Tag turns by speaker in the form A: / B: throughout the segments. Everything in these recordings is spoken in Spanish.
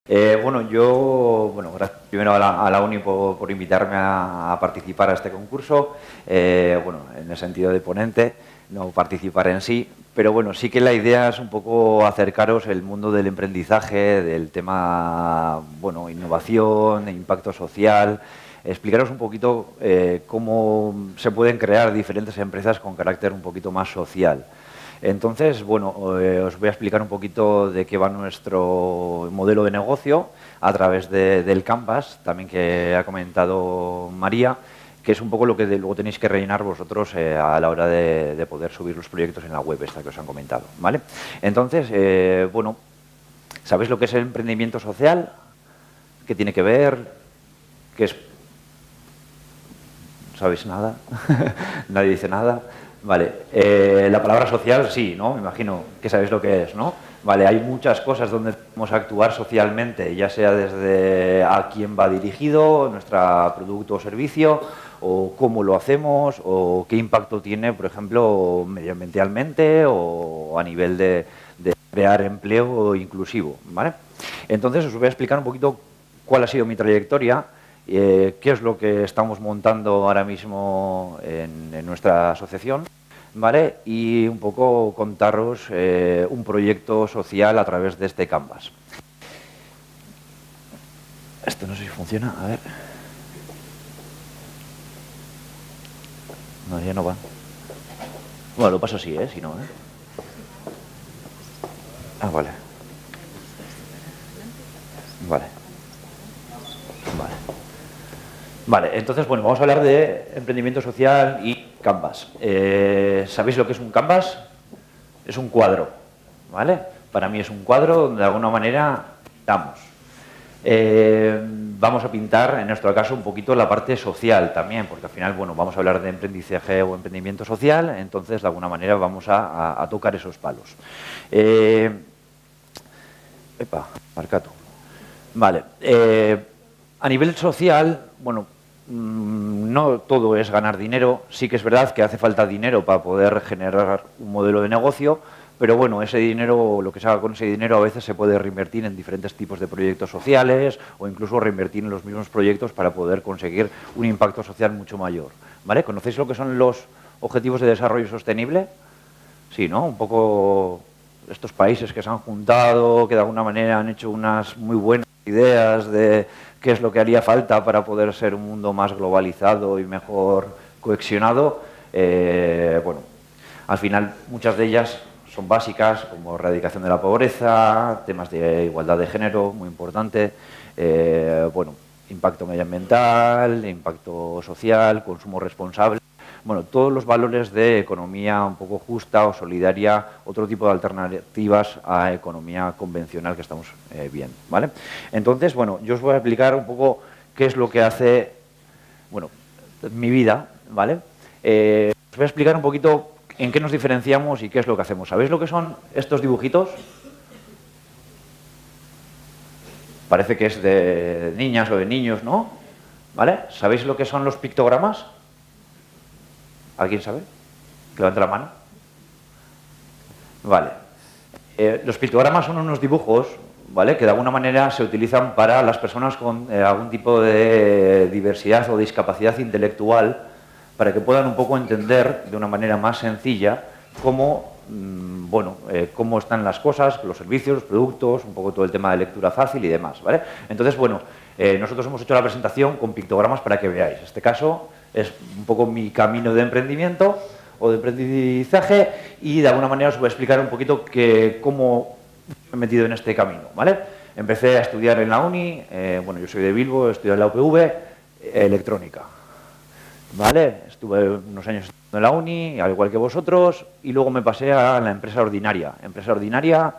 A: Bueno, yo, bueno, gracias primero a la Uni por invitarme a participar a este concurso. Bueno, en el sentido de ponente, no participar en sí, pero bueno, sí que la idea es un poco acercaros el mundo del emprendizaje, del tema, bueno, innovación, impacto social, explicaros un poquito cómo se pueden crear diferentes empresas con carácter un poquito más social. Entonces, bueno, os voy a explicar un poquito de qué va nuestro modelo de negocio a través del Canvas, también que ha comentado María, que es un poco lo que luego tenéis que rellenar vosotros a la hora de poder subir los proyectos en la web esta que os han comentado, ¿vale? Entonces, bueno, ¿sabéis lo que es el emprendimiento social? ¿Qué tiene que ver? ¿Qué es? ¿Sabéis nada? ¿Nadie dice nada? Vale, la palabra social sí, ¿no? Me imagino que sabéis lo que es, ¿no? Vale, hay muchas cosas donde podemos actuar socialmente, ya sea desde a quién va dirigido nuestro producto o servicio, o cómo lo hacemos, o qué impacto tiene, por ejemplo, medioambientalmente o a nivel de crear empleo inclusivo, ¿vale? Entonces os voy a explicar un poquito cuál ha sido mi trayectoria, qué es lo que estamos montando ahora mismo en nuestra asociación, ¿vale? Y un poco contaros un proyecto social a través de este Canvas. Esto no sé si funciona, a ver. No, ya no va. Bueno, lo paso así, si no, Ah, vale. Vale. Vale. Vale, entonces, bueno, vamos a hablar de emprendimiento social y Canvas. ¿Sabéis lo que es un Canvas? Es un cuadro, ¿vale? Para mí es un cuadro donde de alguna manera pintamos. Vamos a pintar, en nuestro caso, un poquito la parte social también, porque al final, bueno, vamos a hablar de emprendizaje o emprendimiento social, entonces, de alguna manera, vamos a tocar esos palos. Marcato. Vale. A nivel social, bueno, no todo es ganar dinero. Sí que es verdad que hace falta dinero para poder generar un modelo de negocio, pero bueno, ese dinero, lo que se haga con ese dinero a veces se puede reinvertir en diferentes tipos de proyectos sociales o incluso reinvertir en los mismos proyectos para poder conseguir un impacto social mucho mayor, ¿vale? ¿Conocéis lo que son los Objetivos de Desarrollo Sostenible? Sí, ¿no? Un poco estos países que se han juntado, que de alguna manera han hecho unas muy buenas ideas de qué es lo que haría falta para poder ser un mundo más globalizado y mejor cohesionado. Bueno, al final muchas de ellas son básicas, como erradicación de la pobreza, temas de igualdad de género, muy importante, bueno, impacto medioambiental, impacto social, consumo responsable. Bueno, todos los valores de economía un poco justa o solidaria, otro tipo de alternativas a economía convencional que estamos viendo, ¿vale? Entonces, bueno, yo os voy a explicar un poco qué es lo que hace, bueno, mi vida, ¿vale? Os voy a explicar un poquito en qué nos diferenciamos y qué es lo que hacemos. ¿Sabéis lo que son estos dibujitos? Parece que es de niñas o de niños, ¿no? ¿Vale? ¿Sabéis lo que son los pictogramas? ¿Alguien sabe? Que levante la mano. Vale. Los pictogramas son unos dibujos, ¿vale?, que de alguna manera se utilizan para las personas con algún tipo de diversidad o discapacidad intelectual, para que puedan un poco entender de una manera más sencilla cómo, bueno, cómo están las cosas, los servicios, los productos, un poco todo el tema de lectura fácil y demás, ¿vale? Entonces, bueno, nosotros hemos hecho la presentación con pictogramas para que veáis. En este caso es un poco mi camino de emprendimiento o de aprendizaje y de alguna manera os voy a explicar un poquito cómo me he metido en este camino, ¿vale? Empecé a estudiar en la uni, bueno, yo soy de Bilbo, estudié en la UPV, electrónica, ¿vale? Estuve unos años estudiando en la uni, al igual que vosotros, y luego me pasé a la empresa ordinaria. Empresa ordinaria,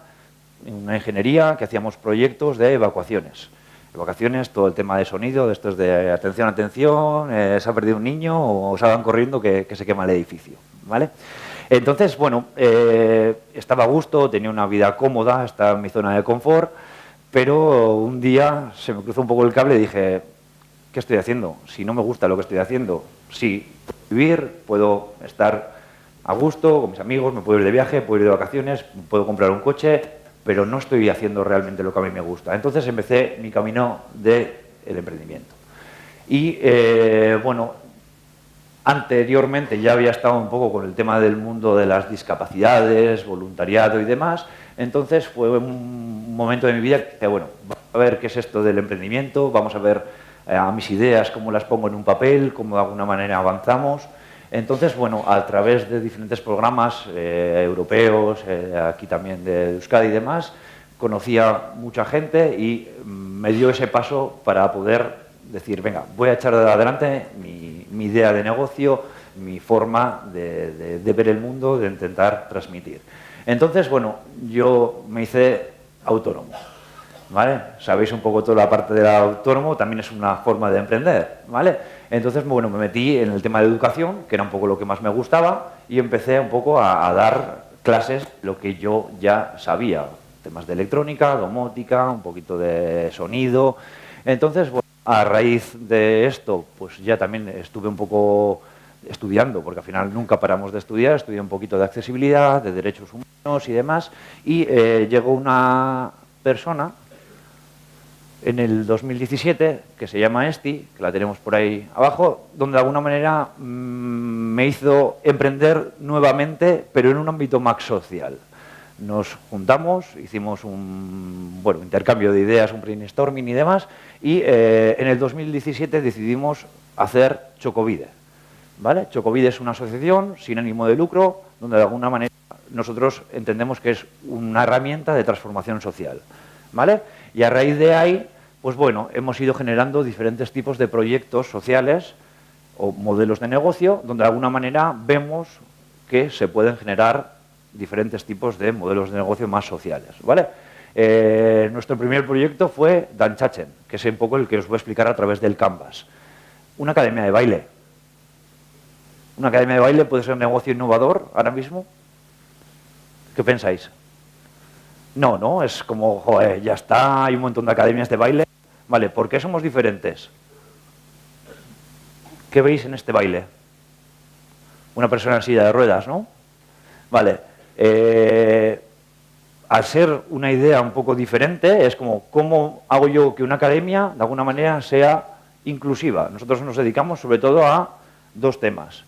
A: una ingeniería que hacíamos proyectos de evacuaciones. Evacuaciones, todo el tema de sonido, de estos de atención, atención, se ha perdido un niño o salgan corriendo que se quema el edificio, ¿vale? Entonces, bueno, estaba a gusto, tenía una vida cómoda, estaba en mi zona de confort, pero un día se me cruzó un poco el cable y dije, ¿qué estoy haciendo? Si no me gusta lo que estoy haciendo, sí, puedo vivir, puedo estar a gusto con mis amigos, me puedo ir de viaje, puedo ir de vacaciones, puedo comprar un coche, pero no estoy haciendo realmente lo que a mí me gusta. Entonces empecé mi camino del emprendimiento. Y bueno, anteriormente ya había estado un poco con el tema del mundo de las discapacidades, voluntariado y demás. Entonces fue un momento de mi vida que dije, bueno, vamos a ver qué es esto del emprendimiento, vamos a ver a mis ideas cómo las pongo en un papel, cómo de alguna manera avanzamos. Entonces, bueno, a través de diferentes programas europeos, aquí también de Euskadi y demás, conocía mucha gente y me dio ese paso para poder decir, venga, voy a echar adelante mi idea de negocio, mi forma de ver el mundo, de intentar transmitir. Entonces, bueno, yo me hice autónomo, ¿vale? Sabéis un poco toda la parte del autónomo, también es una forma de emprender, ¿vale? Entonces, bueno, me metí en el tema de educación, que era un poco lo que más me gustaba, y empecé un poco a dar clases, lo que yo ya sabía, temas de electrónica, domótica, un poquito de sonido. Entonces, bueno, a raíz de esto, pues ya también estuve un poco estudiando, porque al final nunca paramos de estudiar, estudié un poquito de accesibilidad, de derechos humanos y demás, y llegó una persona en el 2017, que se llama Esti, que la tenemos por ahí abajo, donde de alguna manera me hizo emprender nuevamente, pero en un ámbito más social. Nos juntamos, hicimos un intercambio de ideas, un brainstorming y demás, y en el 2017 decidimos hacer Chocovide, ¿vale? Chocovide es una asociación sin ánimo de lucro, donde de alguna manera nosotros entendemos que es una herramienta de transformación social, ¿vale? Y a raíz de ahí, pues bueno, hemos ido generando diferentes tipos de proyectos sociales o modelos de negocio, donde de alguna manera vemos que se pueden generar diferentes tipos de modelos de negocio más sociales, ¿vale? Nuestro primer proyecto fue Danchachen, que es un poco el que os voy a explicar a través del Canvas. Una academia de baile. ¿Una academia de baile puede ser un negocio innovador ahora mismo? ¿Qué pensáis? No, ¿no? Es como, joder, ya está, hay un montón de academias de baile. Vale, ¿por qué somos diferentes? ¿Qué veis en este baile? Una persona en silla de ruedas, ¿no? Vale. Al ser una idea un poco diferente, es como, ¿cómo hago yo que una academia, de alguna manera, sea inclusiva? Nosotros nos dedicamos sobre todo a dos temas.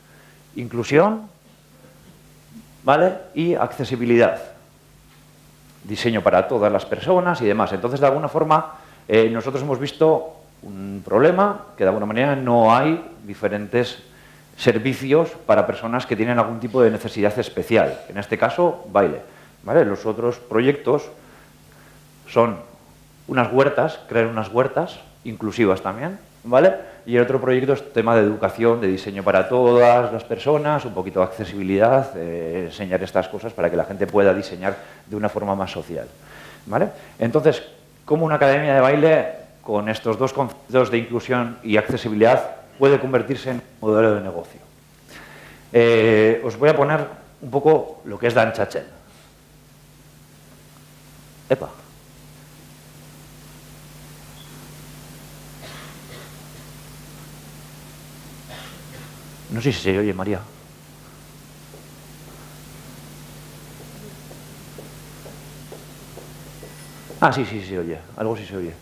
A: Inclusión, ¿vale? Y accesibilidad. Diseño para todas las personas y demás. Entonces, de alguna forma, nosotros hemos visto un problema, que de alguna manera no hay diferentes servicios para personas que tienen algún tipo de necesidad especial. En este caso, baile, ¿vale? Los otros proyectos son unas huertas, crear unas huertas inclusivas también, ¿vale? Y el otro proyecto es tema de educación, de diseño para todas las personas, un poquito de accesibilidad, enseñar estas cosas para que la gente pueda diseñar de una forma más social, ¿vale? Entonces, ¿cómo una academia de baile con estos dos conceptos de inclusión y accesibilidad puede convertirse en un modelo de negocio? Os voy a poner un poco lo que es Danchachen. Epa. No sé si se oye, María. Ah, sí, sí, se oye. Algo sí se oye.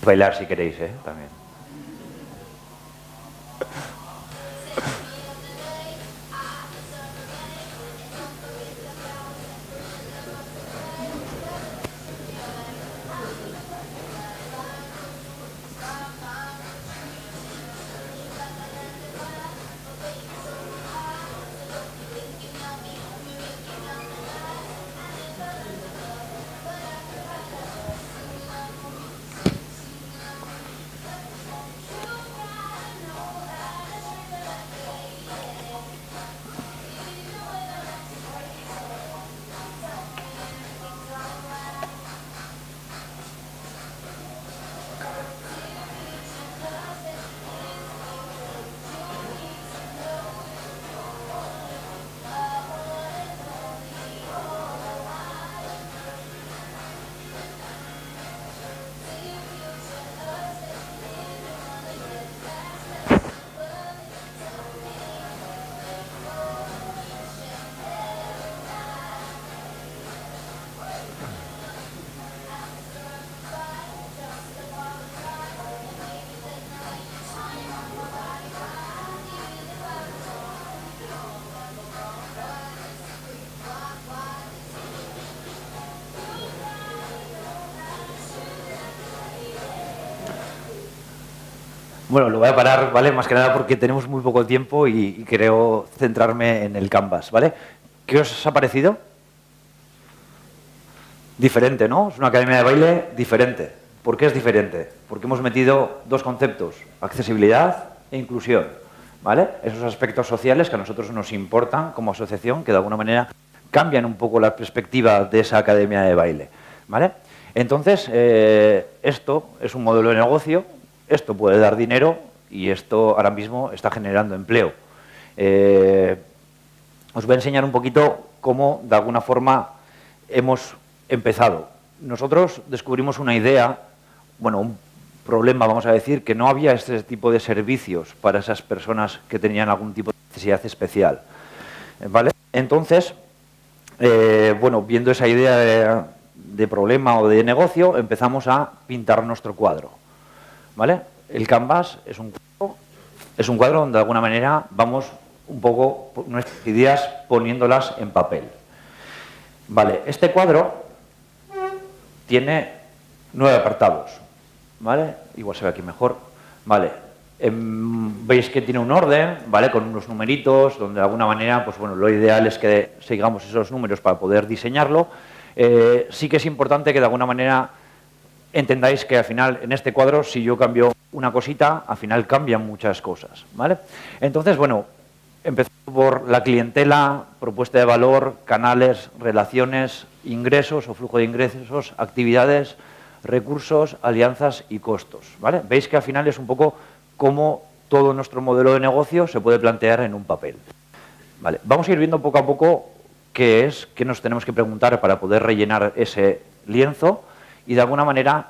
A: Bailar si queréis, también. Bueno, lo voy a parar, ¿vale? Más que nada porque tenemos muy poco tiempo y creo centrarme en el Canvas, ¿vale? ¿Qué os ha parecido? Diferente, ¿no? Es una academia de baile diferente. ¿Por qué es diferente? Porque hemos metido dos conceptos, accesibilidad e inclusión, ¿vale? Esos aspectos sociales que a nosotros nos importan como asociación, que de alguna manera cambian un poco la perspectiva de esa academia de baile, ¿vale? Entonces, esto es un modelo de negocio, esto puede dar dinero y esto ahora mismo está generando empleo. Os voy a enseñar un poquito cómo, de alguna forma, hemos empezado. Nosotros descubrimos una idea, bueno, un problema, vamos a decir, que no había este tipo de servicios para esas personas que tenían algún tipo de necesidad especial, ¿vale? Entonces, bueno, viendo esa idea de problema o de negocio, empezamos a pintar nuestro cuadro, ¿vale? El Canvas es un cuadro donde de alguna manera vamos un poco nuestras ideas poniéndolas en papel. Vale, este cuadro tiene 9 apartados, ¿vale? Igual se ve aquí mejor, ¿vale? Veis que tiene un orden, ¿vale? Con unos numeritos, donde de alguna manera, pues bueno, lo ideal es que sigamos esos números para poder diseñarlo. Sí que es importante que de alguna manera entendáis que al final, en este cuadro, si yo cambio una cosita, al final cambian muchas cosas, ¿vale? Entonces, bueno, empezamos por la clientela, propuesta de valor, canales, relaciones, ingresos o flujo de ingresos, actividades, recursos, alianzas y costos, ¿vale? Veis que al final es un poco cómo todo nuestro modelo de negocio se puede plantear en un papel. Vale, vamos a ir viendo poco a poco qué nos tenemos que preguntar para poder rellenar ese lienzo y de alguna manera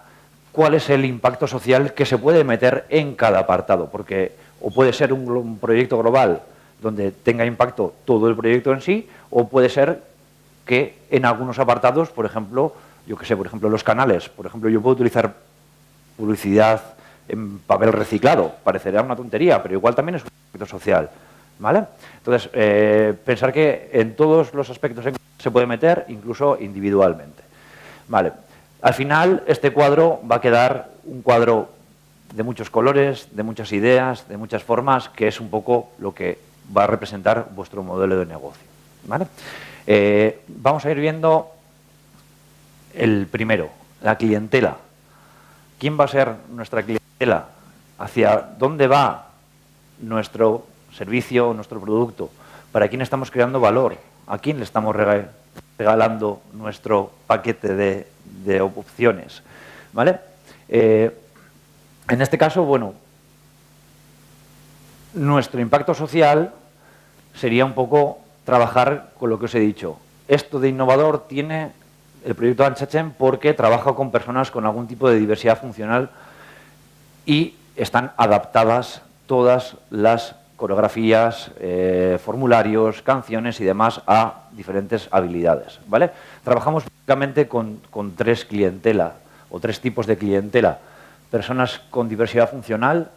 A: cuál es el impacto social que se puede meter en cada apartado, porque o puede ser un proyecto global donde tenga impacto todo el proyecto en sí, o puede ser que en algunos apartados, por ejemplo, yo que sé, por ejemplo, los canales, por ejemplo, yo puedo utilizar publicidad en papel reciclado, parecerá una tontería, pero igual también es un aspecto social, ¿vale? Entonces, pensar que en todos los aspectos se puede meter, incluso individualmente, ¿vale? Al final, este cuadro va a quedar un cuadro de muchos colores, de muchas ideas, de muchas formas, que es un poco lo que va a representar vuestro modelo de negocio, ¿vale? Vamos a ir viendo el primero, la clientela. ¿Quién va a ser nuestra clientela? ¿Hacia dónde va nuestro servicio, nuestro producto? ¿Para quién estamos creando valor? ¿A quién le estamos regalando nuestro paquete de opciones? ¿Vale? En este caso, bueno, nuestro impacto social sería un poco trabajar con lo que os he dicho. Esto de innovador tiene el proyecto Anchachen porque trabaja con personas con algún tipo de diversidad funcional y están adaptadas todas las coreografías, formularios, canciones y demás a diferentes habilidades, ¿vale? Trabajamos básicamente con tres clientela o tres tipos de clientela. Personas con diversidad funcional,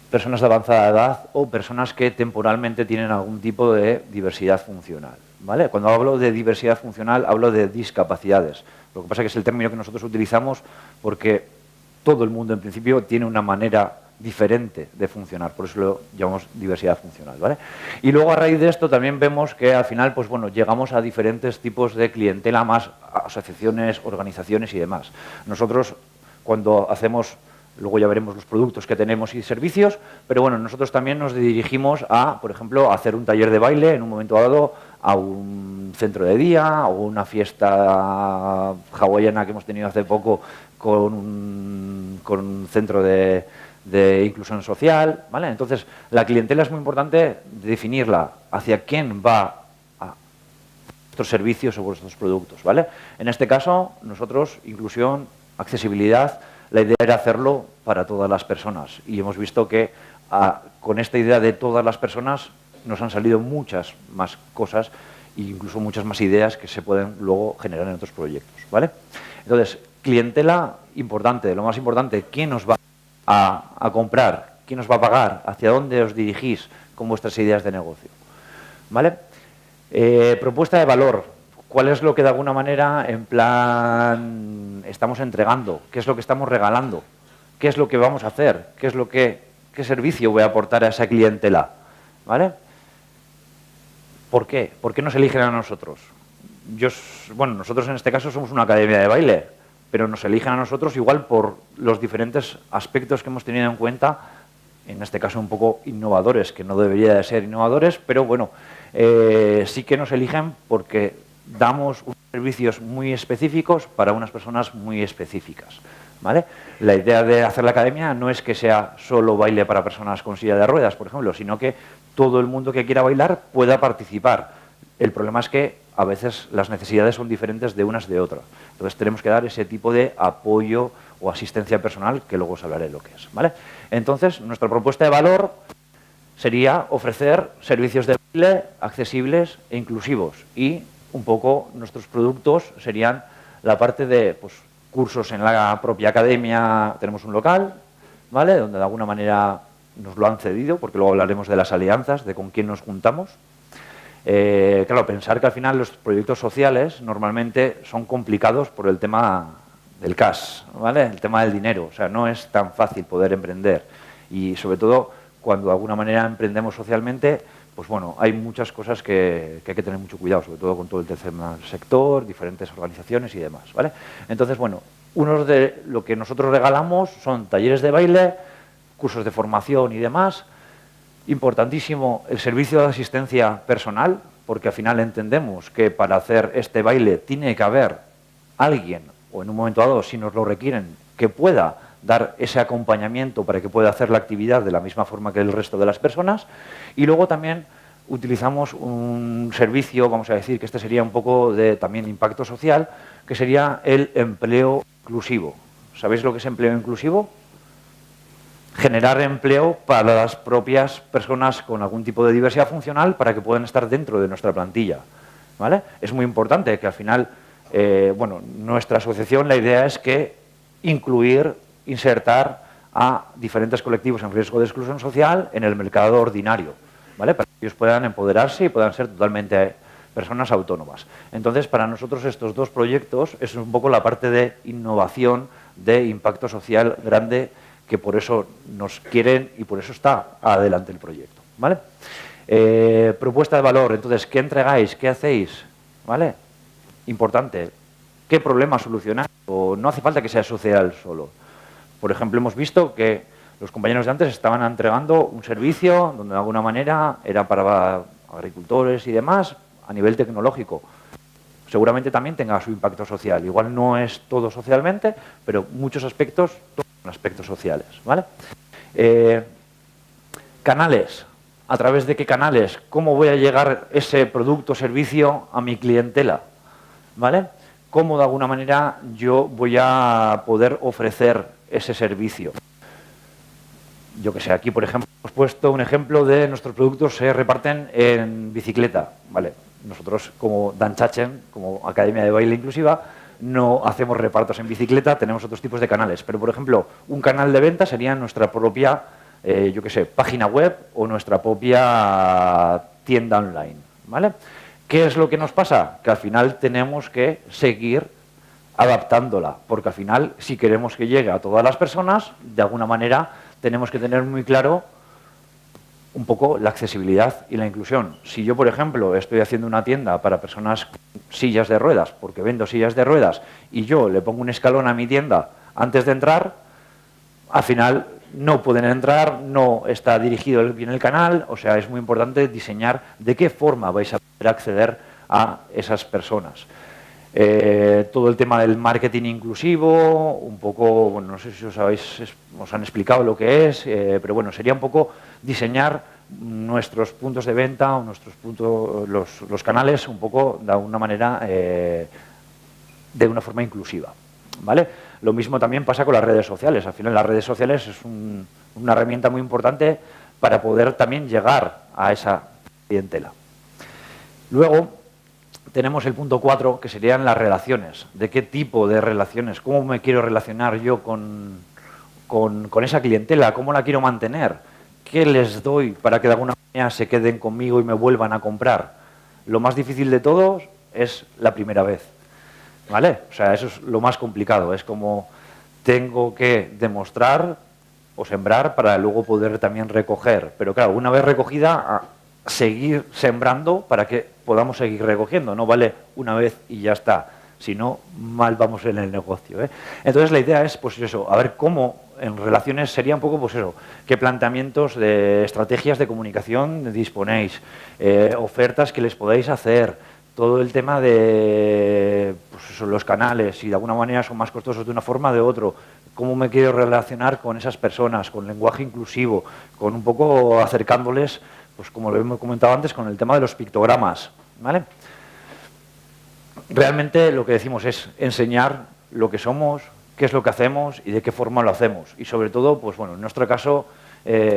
A: personas de avanzada edad o personas que temporalmente tienen algún tipo de diversidad funcional, ¿vale? Cuando hablo de diversidad funcional hablo de discapacidades. Lo que pasa es que es el término que nosotros utilizamos porque todo el mundo en principio tiene una manera diferente de funcionar, por eso lo llamamos diversidad funcional, ¿vale? Y luego a raíz de esto también vemos que al final, pues bueno, llegamos a diferentes tipos de clientela, más asociaciones, organizaciones y demás. Nosotros cuando hacemos, luego ya veremos los productos que tenemos y servicios, pero bueno, nosotros también nos dirigimos a, por ejemplo, a hacer un taller de baile en un momento dado, a un centro de día o una fiesta hawaiana que hemos tenido hace poco con un centro de inclusión social, ¿vale? Entonces, la clientela es muy importante definirla hacia quién va a vuestros servicios o vuestros productos, ¿vale? En este caso, nosotros, inclusión, accesibilidad, la idea era hacerlo para todas las personas y hemos visto que con esta idea de todas las personas nos han salido muchas más cosas e incluso muchas más ideas que se pueden luego generar en otros proyectos, ¿vale? Entonces, clientela importante, lo más importante, ¿quién nos va a comprar? ¿Quién nos va a pagar? ¿Hacia dónde os dirigís con vuestras ideas de negocio? ¿Vale? Propuesta de valor. ¿Cuál es lo que de alguna manera, en plan, estamos entregando? ¿Qué es lo que estamos regalando? qué es lo que vamos a hacer, qué servicio voy a aportar a esa clientela, ¿vale? ¿Por qué? ¿Por qué nos eligen a nosotros? Bueno, nosotros en este caso somos una academia de baile, pero nos eligen a nosotros igual por los diferentes aspectos que hemos tenido en cuenta, en este caso un poco innovadores, que no debería de ser innovadores, pero bueno, sí que nos eligen porque damos unos servicios muy específicos para unas personas muy específicas, ¿vale? La idea de hacer la academia no es que sea solo baile para personas con silla de ruedas, por ejemplo, sino que todo el mundo que quiera bailar pueda participar. El problema es que a veces las necesidades son diferentes de unas de otras. Entonces tenemos que dar ese tipo de apoyo o asistencia personal, que luego os hablaré lo que es, ¿vale? Entonces, nuestra propuesta de valor sería ofrecer servicios de baile accesibles e inclusivos, y un poco nuestros productos serían la parte de pues, cursos en la propia academia. Tenemos un local, ¿vale?, donde de alguna manera nos lo han cedido, porque luego hablaremos de las alianzas, de con quién nos juntamos. Claro, pensar que al final los proyectos sociales normalmente son complicados por el tema del cash, ¿vale?, el tema del dinero. O sea, no es tan fácil poder emprender, y sobre todo cuando de alguna manera emprendemos socialmente, pues bueno, hay muchas cosas que hay que tener mucho cuidado, sobre todo con todo el tercer sector, diferentes organizaciones y demás, ¿vale? Entonces, bueno, unos de lo que nosotros regalamos son talleres de baile, cursos de formación y demás. Importantísimo el servicio de asistencia personal, porque al final entendemos que para hacer este baile tiene que haber alguien, o en un momento dado, si nos lo requieren, que pueda dar ese acompañamiento para que pueda hacer la actividad de la misma forma que el resto de las personas. Y luego también utilizamos un servicio, vamos a decir que este sería un poco de también impacto social, que sería el empleo inclusivo. ¿Sabéis lo que es empleo inclusivo? Generar empleo para las propias personas con algún tipo de diversidad funcional para que puedan estar dentro de nuestra plantilla, ¿vale? Es muy importante que al final, bueno, nuestra asociación, la idea es que insertar a diferentes colectivos en riesgo de exclusión social en el mercado ordinario, ¿vale?, para que ellos puedan empoderarse y puedan ser totalmente personas autónomas. Entonces, para nosotros estos dos proyectos es un poco la parte de innovación, de impacto social grande, que por eso nos quieren y por eso está adelante el proyecto, ¿vale? Propuesta de valor. Entonces, ¿qué entregáis? ¿Qué hacéis? ¿Vale? Importante. ¿Qué problema solucionáis? O no hace falta que sea social solo. Por ejemplo, hemos visto que los compañeros de antes estaban entregando un servicio donde de alguna manera era para agricultores y demás a nivel tecnológico. Seguramente también tenga su impacto social. Igual no es todo socialmente, pero muchos aspectos son aspectos sociales, ¿vale? Canales. ¿A través de qué canales? ¿Cómo voy a llegar ese producto o servicio a mi clientela? ¿Vale? ¿Cómo de alguna manera yo voy a poder ofrecer ese servicio? Yo que sé, aquí por ejemplo hemos puesto un ejemplo de nuestros productos se reparten en bicicleta, ¿vale? Nosotros como Danchachen, como Academia de Baile Inclusiva, no hacemos repartos en bicicleta, tenemos otros tipos de canales. Pero, por ejemplo, un canal de venta sería nuestra propia, yo qué sé, página web o nuestra propia tienda online, ¿vale? ¿Qué es lo que nos pasa? Que al final tenemos que seguir adaptándola, porque al final, si queremos que llegue a todas las personas, de alguna manera tenemos que tener muy claro un poco la accesibilidad y la inclusión. Si yo, por ejemplo, estoy haciendo una tienda para personas con sillas de ruedas, porque vendo sillas de ruedas, y yo le pongo un escalón a mi tienda antes de entrar, al final no pueden entrar, no está dirigido bien el canal. O sea, es muy importante diseñar de qué forma vais a poder acceder a esas personas. Todo el tema del marketing inclusivo, un poco, bueno, no sé si os han explicado lo que es, pero bueno, sería un poco diseñar nuestros puntos de venta o nuestros puntos, los canales un poco de alguna manera, de una forma inclusiva, ¿vale? Lo mismo también pasa con las redes sociales. Al final las redes sociales es una herramienta muy importante para poder también llegar a esa clientela. Luego tenemos el punto 4, que serían las relaciones. ¿De qué tipo de relaciones? ¿Cómo me quiero relacionar yo con esa clientela? ¿Cómo la quiero mantener? ¿Qué les doy para que de alguna manera se queden conmigo y me vuelvan a comprar? Lo más difícil de todos es la primera vez, ¿vale? O sea, eso es lo más complicado. Es como tengo que demostrar o sembrar para luego poder también recoger. Pero claro, una vez recogida, seguir sembrando para que podamos seguir recogiendo. No vale una vez y ya está. Si no, mal vamos en el negocio, ¿eh? Entonces la idea es, pues eso, a ver cómo en relaciones sería un poco, pues eso, qué planteamientos de estrategias de comunicación disponéis, ofertas que les podáis hacer, todo el tema de pues eso, los canales, si de alguna manera son más costosos de una forma o de otro, cómo me quiero relacionar con esas personas, con lenguaje inclusivo, con un poco acercándoles, pues como lo hemos comentado antes, con el tema de los pictogramas, ¿vale? Realmente lo que decimos es enseñar lo que somos, qué es lo que hacemos y de qué forma lo hacemos. Y sobre todo, pues bueno, en nuestro caso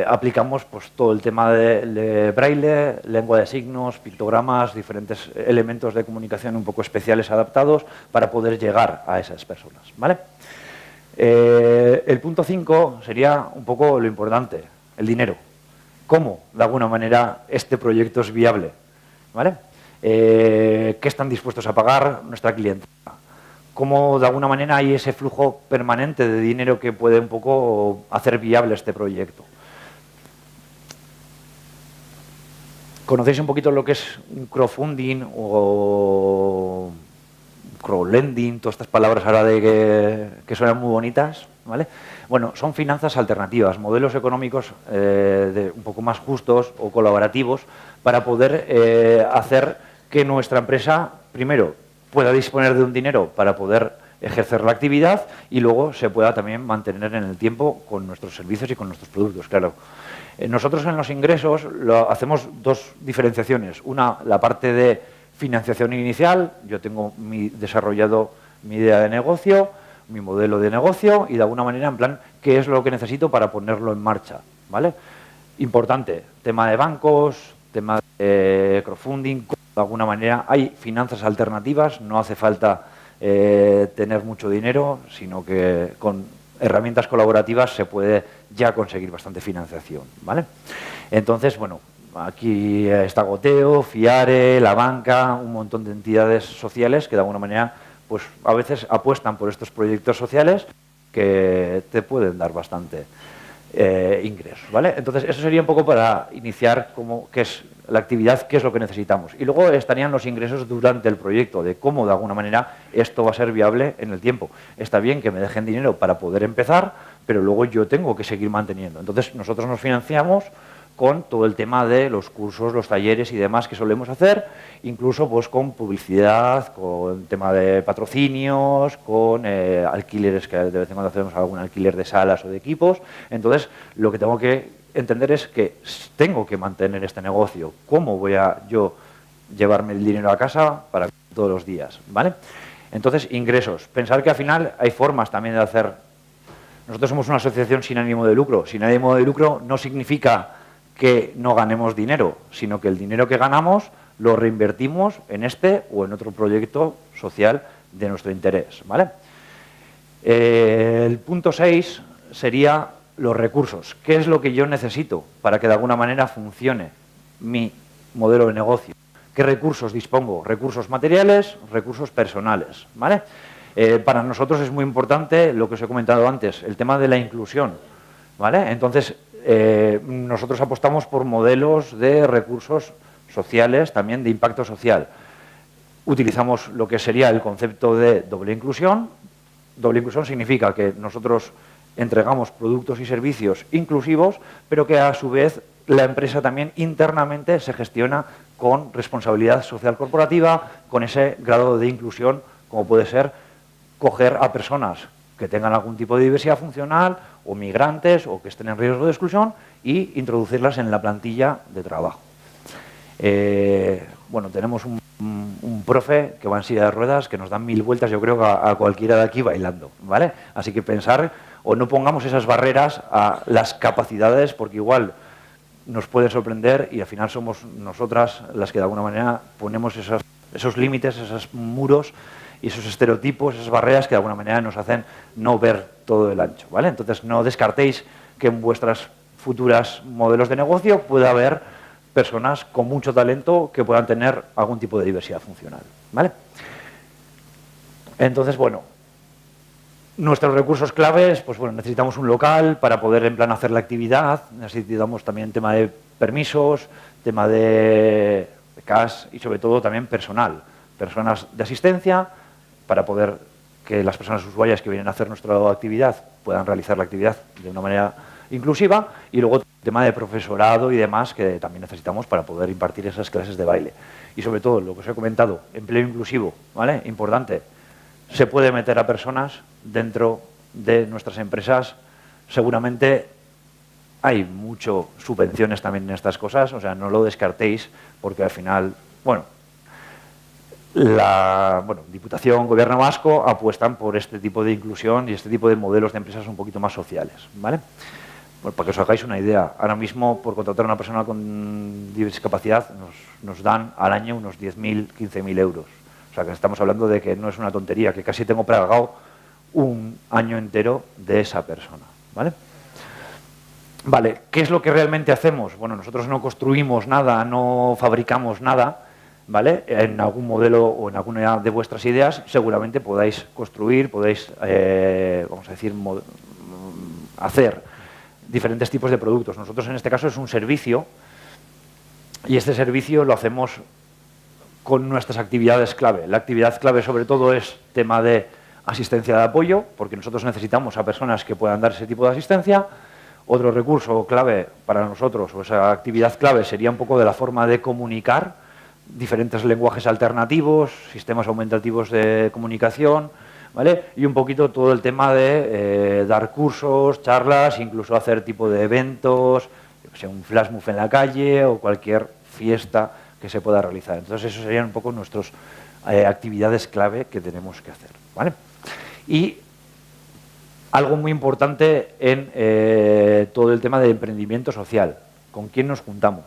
A: aplicamos pues todo el tema de braille, lengua de signos, pictogramas, diferentes elementos de comunicación un poco especiales adaptados para poder llegar a esas personas, ¿vale? El punto 5 sería un poco lo importante, el dinero. ¿Cómo, de alguna manera, este proyecto es viable? ¿Vale? ¿Qué están dispuestos a pagar nuestra clientela? ¿Cómo de alguna manera hay ese flujo permanente de dinero que puede un poco hacer viable este proyecto? ¿Conocéis un poquito lo que es un crowdfunding o crowdlending? Todas estas palabras ahora que suenan muy bonitas, ¿vale? Bueno, son finanzas alternativas, modelos económicos un poco más justos o colaborativos para poder hacer que nuestra empresa, primero, pueda disponer de un dinero para poder ejercer la actividad y luego se pueda también mantener en el tiempo con nuestros servicios y con nuestros productos, claro. Nosotros en los ingresos hacemos dos diferenciaciones. Una, la parte de financiación inicial. Yo tengo desarrollado mi idea de negocio, mi modelo de negocio y de alguna manera, en plan, qué es lo que necesito para ponerlo en marcha, ¿vale? Importante, tema de bancos, tema de crowdfunding, de alguna manera hay finanzas alternativas, no hace falta tener mucho dinero, sino que con herramientas colaborativas se puede ya conseguir bastante financiación, ¿vale? Entonces, bueno, aquí está Goteo, Fiare, La Banca, un montón de entidades sociales que de alguna manera, pues a veces apuestan por estos proyectos sociales que te pueden dar bastante ingresos, ¿vale? Entonces, eso sería un poco para iniciar qué es la actividad, qué es lo que necesitamos. Y luego estarían los ingresos durante el proyecto, de cómo de alguna manera esto va a ser viable en el tiempo. Está bien que me dejen dinero para poder empezar, pero luego yo tengo que seguir manteniendo. Entonces, nosotros nos financiamos con todo el tema de los cursos, los talleres y demás que solemos hacer, incluso pues con publicidad, con tema de patrocinios, con alquileres, que de vez en cuando hacemos algún alquiler de salas o de equipos. Entonces, lo que tengo que entender es que tengo que mantener este negocio. ¿Cómo voy a yo llevarme el dinero a casa para todos los días? ¿Vale? Entonces, ingresos. Pensar que al final hay formas también de hacer. Nosotros somos una asociación sin ánimo de lucro. Sin ánimo de lucro no significa que no ganemos dinero, sino que el dinero que ganamos lo reinvertimos en este o en otro proyecto social de nuestro interés, ¿vale? El punto 6 sería los recursos. ¿Qué es lo que yo necesito para que de alguna manera funcione mi modelo de negocio? ¿Qué recursos dispongo? Recursos materiales, recursos personales, ¿vale? Para nosotros es muy importante lo que os he comentado antes, el tema de la inclusión, ¿vale? Entonces, nosotros apostamos por modelos de recursos sociales, también de impacto social. Utilizamos lo que sería el concepto de doble inclusión. Doble inclusión significa que nosotros entregamos productos y servicios inclusivos, pero que a su vez la empresa también internamente se gestiona con responsabilidad social corporativa, con ese grado de inclusión, como puede ser coger a personas que tengan algún tipo de diversidad funcional o migrantes o que estén en riesgo de exclusión y introducirlas en la plantilla de trabajo. Bueno, tenemos un profe que va en silla de ruedas que nos da 1000 vueltas, yo creo, a cualquiera de aquí bailando, ¿vale? Así que pensar o no pongamos esas barreras a las capacidades, porque igual nos puede sorprender y al final somos nosotras las que de alguna manera ponemos esos límites, esos muros y esos estereotipos, esas barreras que de alguna manera nos hacen no ver todo el ancho, ¿vale? Entonces no descartéis que en vuestras futuras modelos de negocio pueda haber personas con mucho talento que puedan tener algún tipo de diversidad funcional, ¿vale? Entonces, bueno, Nuestros recursos claves, pues bueno, necesitamos un local para poder en plan hacer la actividad, necesitamos también tema de permisos, tema de cash y sobre todo también personal, personas de asistencia para poder que las personas usuarias que vienen a hacer nuestra actividad puedan realizar la actividad de una manera inclusiva y luego tema de profesorado y demás que también necesitamos para poder impartir esas clases de baile. Y sobre todo, lo que os he comentado, empleo inclusivo, ¿vale? Importante. Se puede meter a personas dentro de nuestras empresas. Seguramente hay mucho subvenciones también en estas cosas, o sea, no lo descartéis, porque al final, bueno, Diputación, Gobierno vasco apuestan por este tipo de inclusión y este tipo de modelos de empresas un poquito más sociales, ¿vale? Bueno, para que os hagáis una idea, ahora mismo por contratar a una persona con discapacidad nos dan al año unos 10.000, 15.000 euros. O sea, que estamos hablando de que no es una tontería, que casi tengo pagado un año entero de esa persona, ¿vale? Vale, ¿qué es lo que realmente hacemos? Bueno, nosotros no construimos nada, no fabricamos nada, ¿vale? En algún modelo o en alguna de vuestras ideas seguramente podáis construir, podéis, vamos a decir, hacer diferentes tipos de productos. Nosotros en este caso es un servicio y este servicio lo hacemos con nuestras actividades clave. La actividad clave sobre todo es tema de asistencia de apoyo, porque nosotros necesitamos a personas que puedan dar ese tipo de asistencia. Otro recurso clave para nosotros, o esa actividad clave, sería un poco de la forma de comunicar, diferentes lenguajes alternativos, sistemas aumentativos de comunicación, ¿vale? Y un poquito todo el tema de dar cursos, charlas, incluso hacer tipo de eventos, un flash mob en la calle o cualquier fiesta que se pueda realizar. Entonces, eso serían un poco nuestras actividades clave que tenemos que hacer, ¿vale? Y algo muy importante en todo el tema de emprendimiento social. ¿Con quién nos juntamos?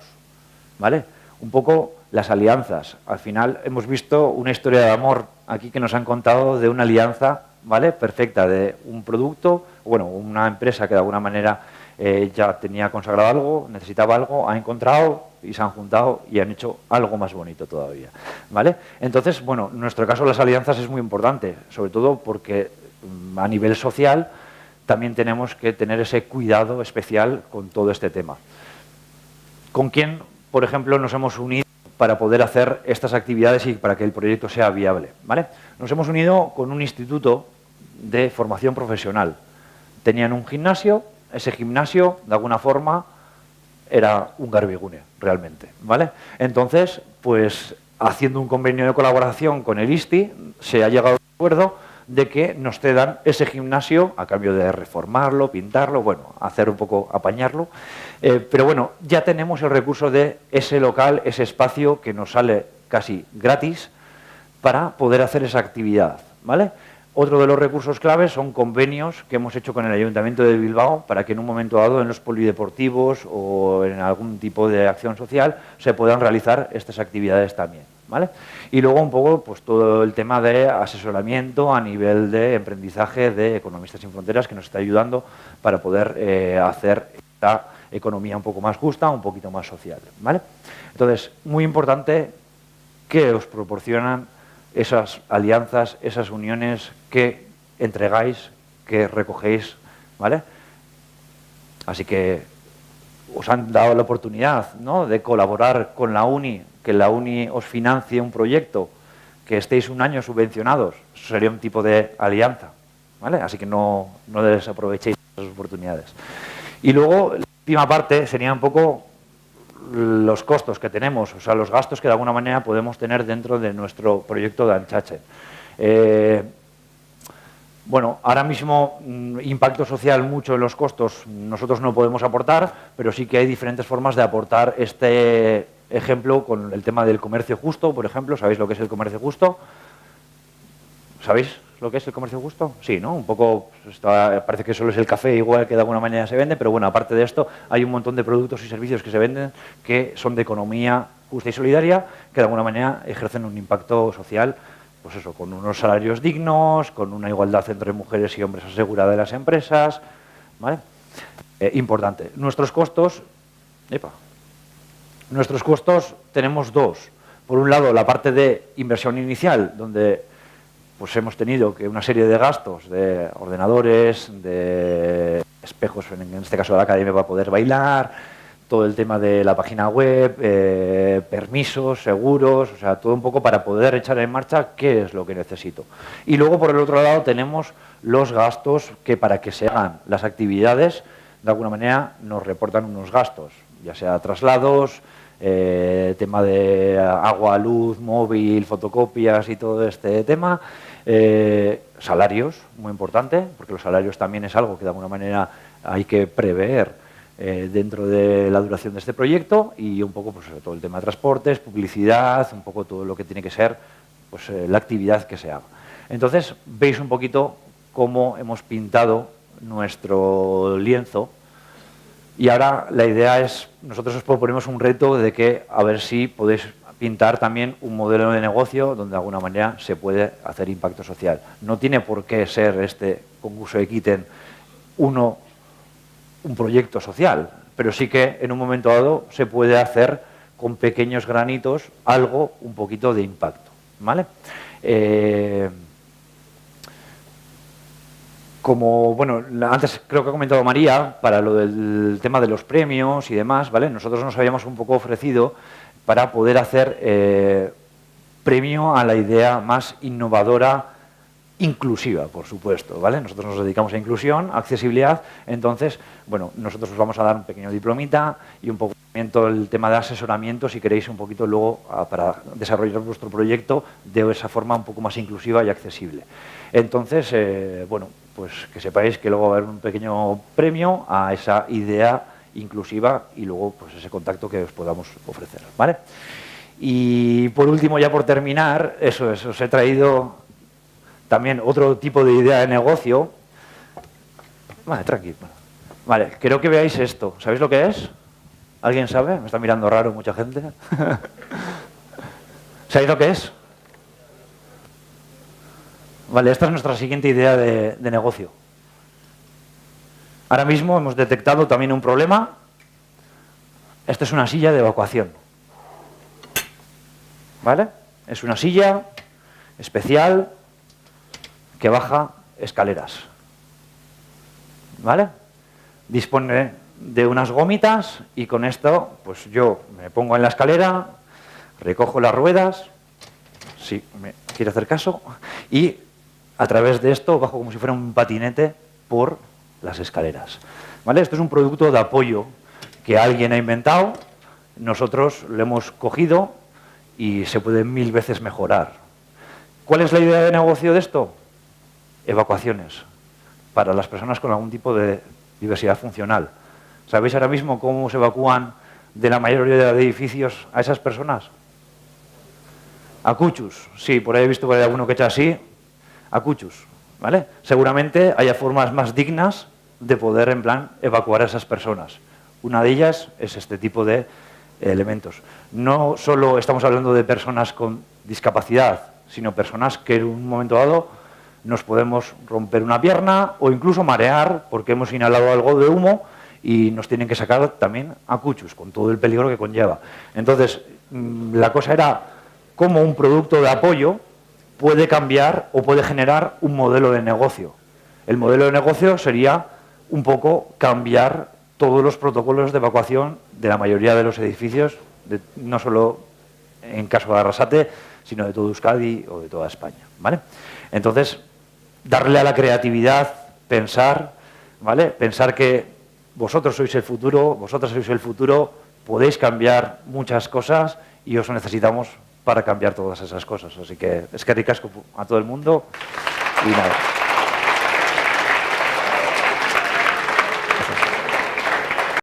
A: ¿Vale? Un poco las alianzas. Al final hemos visto una historia de amor aquí que nos han contado de una alianza, ¿vale? Perfecta, de un producto, bueno, una empresa que de alguna manera ya tenía consagrado algo, necesitaba algo, ha encontrado y se han juntado y han hecho algo más bonito todavía, ¿vale? Entonces, bueno, en nuestro caso las alianzas es muy importante, sobre todo porque a nivel social también tenemos que tener ese cuidado especial con todo este tema. ¿Con quién, por ejemplo, nos hemos unido para poder hacer estas actividades y para que el proyecto sea viable? ¿Vale? Nos hemos unido con un instituto de formación profesional. Tenían un gimnasio, ese gimnasio, de alguna forma, era un garbigune, realmente, ¿vale? Entonces, pues, haciendo un convenio de colaboración con el ISTI, se ha llegado a un acuerdo de que nos cedan ese gimnasio a cambio de reformarlo, pintarlo, bueno, hacer un poco, apañarlo. Pero bueno, ya tenemos el recurso de ese local, ese espacio que nos sale casi gratis para poder hacer esa actividad, ¿vale? Otro de los recursos claves son convenios que hemos hecho con el Ayuntamiento de Bilbao para que en un momento dado en los polideportivos o en algún tipo de acción social se puedan realizar estas actividades también, ¿vale? Y luego un poco pues todo el tema de asesoramiento a nivel de emprendizaje de Economistas Sin Fronteras que nos está ayudando para poder hacer esta economía un poco más justa, un poquito más social, ¿vale? Entonces, muy importante que os proporcionan esas alianzas, esas uniones que entregáis, que recogéis, ¿vale? Así que os han dado la oportunidad, ¿no?, de colaborar con la uni, que la uni os financie un proyecto, que estéis un año subvencionados, eso sería un tipo de alianza, ¿vale? Así que no desaprovechéis esas oportunidades. Y luego, la última parte sería un poco los costos que tenemos, o sea, los gastos que de alguna manera podemos tener dentro de nuestro proyecto de Antxachen. Bueno, ahora mismo impacto social mucho en los costos nosotros no podemos aportar, pero sí que hay diferentes formas de aportar este ejemplo con el tema del comercio justo, por ejemplo. ¿Sabéis lo que es el comercio justo? ¿Sabéis lo que es el comercio justo? Sí, ¿no? Un poco, parece que solo es el café igual que de alguna manera se vende, pero bueno, aparte de esto, hay un montón de productos y servicios que se venden que son de economía justa y solidaria, que de alguna manera ejercen un impacto social, pues eso, con unos salarios dignos, con una igualdad entre mujeres y hombres asegurada de las empresas, ¿vale? Importante. Nuestros costos tenemos dos. Por un lado, la parte de inversión inicial, donde pues hemos tenido que una serie de gastos de ordenadores, de espejos, en este caso de la academia para poder bailar, todo el tema de la página web, permisos, seguros, o sea, todo un poco para poder echar en marcha qué es lo que necesito. Y luego, por el otro lado, tenemos los gastos que para que se hagan las actividades, de alguna manera nos reportan unos gastos, ya sea traslados, tema de agua, luz, móvil, fotocopias y todo este tema, salarios, muy importante, porque los salarios también es algo que de alguna manera hay que prever dentro de la duración de este proyecto, y un poco pues, todo el tema de transportes, publicidad, un poco todo lo que tiene que ser pues, la actividad que se haga. Entonces, veis un poquito cómo hemos pintado nuestro lienzo. Y ahora la idea es, nosotros os proponemos un reto de que a ver si podéis pintar también un modelo de negocio donde de alguna manera se puede hacer impacto social. No tiene por qué ser este concurso de Kitten un proyecto social, pero sí que en un momento dado se puede hacer con pequeños granitos algo un poquito de impacto, ¿vale? Como, bueno, antes creo que ha comentado María, para lo del tema de los premios y demás, ¿vale? Nosotros nos habíamos un poco ofrecido para poder hacer premio a la idea más innovadora, inclusiva, por supuesto, ¿vale? Nosotros nos dedicamos a inclusión, a accesibilidad, entonces, bueno, nosotros os vamos a dar un pequeño diplomita y un poco también todo el tema de asesoramiento, si queréis un poquito luego para desarrollar vuestro proyecto de esa forma un poco más inclusiva y accesible. Entonces, bueno, pues que sepáis que luego va a haber un pequeño premio a esa idea inclusiva y luego pues ese contacto que os podamos ofrecer, ¿vale? Y por último, ya por terminar, eso es, os he traído también otro tipo de idea de negocio. Vale, tranquilo. Vale, quiero que veáis esto. ¿Sabéis lo que es? ¿Alguien sabe? Me está mirando raro mucha gente. ¿Sabéis lo que es? Vale, esta es nuestra siguiente idea de negocio. Ahora mismo hemos detectado también un problema. Esta es una silla de evacuación. ¿Vale? Es una silla especial que baja escaleras. ¿Vale? Dispone de unas gomitas y con esto pues yo me pongo en la escalera, recojo las ruedas, si me quiere hacer caso, y a través de esto bajo como si fuera un patinete por las escaleras. ¿Vale? Esto es un producto de apoyo que alguien ha inventado, nosotros lo hemos cogido y se puede 1000 veces mejorar. ¿Cuál es la idea de negocio de esto? Evacuaciones para las personas con algún tipo de diversidad funcional. ¿Sabéis ahora mismo cómo se evacúan de la mayoría de edificios a esas personas? A cuchus. Sí, por ahí he visto que hay alguno que echa así. A cuchus, ¿vale? Seguramente haya formas más dignas de poder, en plan, evacuar a esas personas. Una de ellas es este tipo de elementos. No solo estamos hablando de personas con discapacidad, sino personas que en un momento dado nos podemos romper una pierna o incluso marear porque hemos inhalado algo de humo y nos tienen que sacar también a cuchus, con todo el peligro que conlleva. Entonces, la cosa era cómo un producto de apoyo puede cambiar o puede generar un modelo de negocio. El modelo de negocio sería un poco cambiar todos los protocolos de evacuación de la mayoría de los edificios, no solo en caso de Arrasate, sino de todo Euskadi o de toda España, ¿vale? Entonces, darle a la creatividad, pensar, ¿vale? Pensar que vosotros sois el futuro, vosotras sois el futuro, podéis cambiar muchas cosas y os necesitamos para cambiar todas esas cosas. Así que es que ricasco a todo el mundo y nada.